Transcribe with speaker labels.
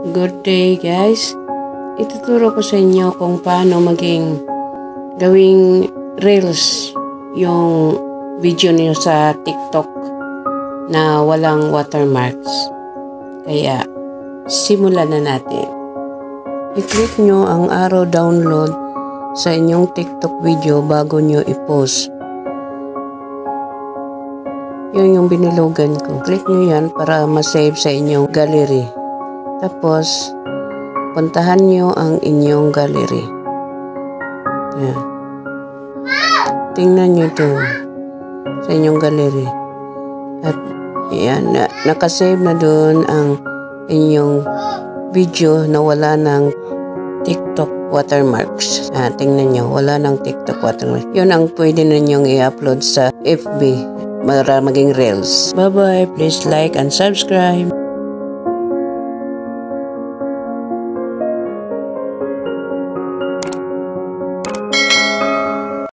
Speaker 1: Good day guys. Ituturo ko sa inyo kung paano gawing reels yung video niyo sa TikTok na walang watermarks. Kaya simulan na natin. I-click nyo ang arrow download sa inyong TikTok video bago nyo i-post. Yun yung binilugan ko. Click nyo yan para ma-save sa inyong gallery. Tapos, puntahan nyo ang inyong gallery. Yan. Tingnan nyo ito sa inyong gallery. At yan, nakasave na doon ang inyong video na wala ng TikTok watermarks. Tingnan nyo, wala ng TikTok watermarks. Yun ang pwede na nyong i-upload sa FB para maging reels. Bye-bye. Please like and subscribe.